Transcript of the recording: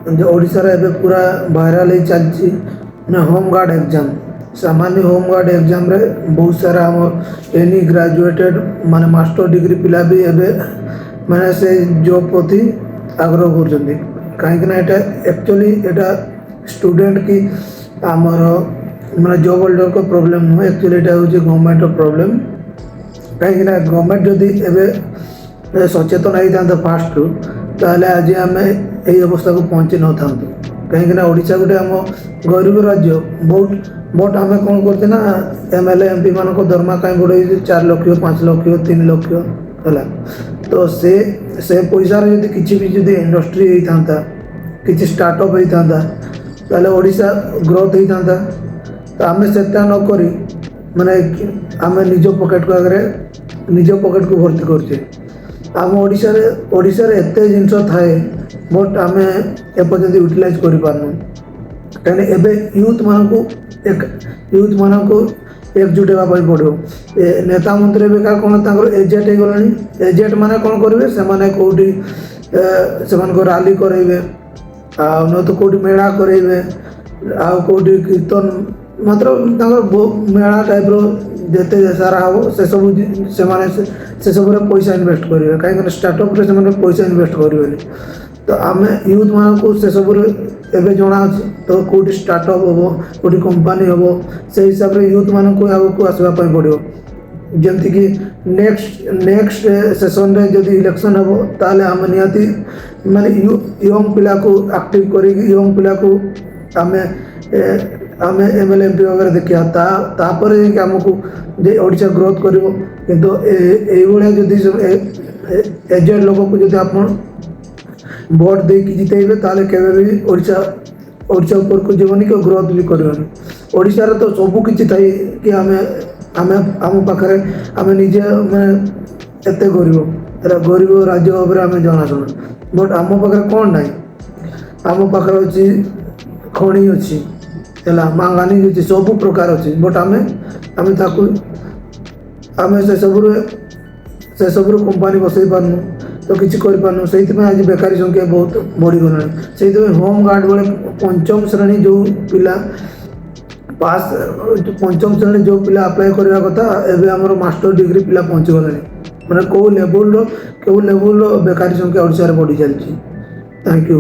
जो ओडिशा रे पूरा भाइराल ही चलती होमगार्ड एग्जाम सामान्य होमगार्ड एग्जाम रे बहुत सारा हम एनी ग्रेजुएटेड माने मास्टर डिग्री पिला भी एबे माने से जॉब प्रति आग्रह कर कहीं एटा एक्चुअली एटा स्टूडेंट की आमर माने जॉब होल्डर को प्रॉब्लम नुह एक्चुअली एटा हो गवर्नमेंट प्रॉब्लम कहीं गवर्नमेंट जदि एबे सचेतन होता फास्ट रू ताहले आज आम यही अवस्था को पहुँची न था कहीं ओडिशा गोटे आम गरीब राज्य बहुत बट आम कौन करते ना एमएलए एमपी मान दरमा कहीं बढ़े 4 लाख 5 लाख 3 लाख है तो से पैसा यदि किसी भी जब इंडस्ट्री होता किसी स्टार्टअप होता ताहले ओडिशा ग्रोथ होता तो आम से नक माने आम निज पॉकेट को आगे निज पॉकेट को भर्ती करछे आम ओडिशा रे एते जिनस थाए बट आम एपर्यंत यूटिलाइज कर पारनु कहीं एबे यूथ मान को एकजुट होगा पड़ो नेता मंत्री बेकार कौन एजेट हो गला एजेट मैंने कौन करेंगे से कौटी से राली करेंगे न तो कौटी मेला करेंगे आउटी कीर्तन मतलब मेला टाइप रेते सारा हम से सब पैसा इन्वेस्ट करेंगे कहीं स्टार्टअप से पैसा इन्वेस्ट करेंगे तो आम यूथ मान को से सब एवं जना तो कौटी स्टार्टअप हम कौटी कंपनी हम से हिसाब से यूथ मान को आगे आसवाई पड़ो जमती कि नेक्स्ट सेसन रे जदि इलेक्शन हम ताले आम निहाती माने यंग पिला को एक्टिव करी यंग पिला को आम आम एमएलए एमपी वगैरह देखा तापर आमको जे ओडिशा ग्रोथ कर किंतु एजेड लोक को जब आप भोट दे जितेबे ताले केबे भी ओडिशा ऊपर को जीवनी को ग्रोथ भी करबनी ओडिशा रे तो सब किछि थाई कि आम पाखरे आम निजे एते गरीब राज्य भाव आम जनाशुना बट आम पाखे कौन ना आम पाखे अच्छी खଣି अच्छी है मांगानी अच्छी सब प्रकार अच्छी बट आम से सब कंपानी बसई पारनु तो किसी कर से आज बेकारी संख्या बहुत बढ़ीगला से होम गार्ड बेले पंचम श्रेणी जो पिला पास पंचम श्रेणी जो पिला अप्लाई करने कथा एवं आमर मास्टर डिग्री पिला पहुँचीगला मैंने कौ लेवल बेकारी संख्या ओडिशा रे बढ़ी चलती। Thank you.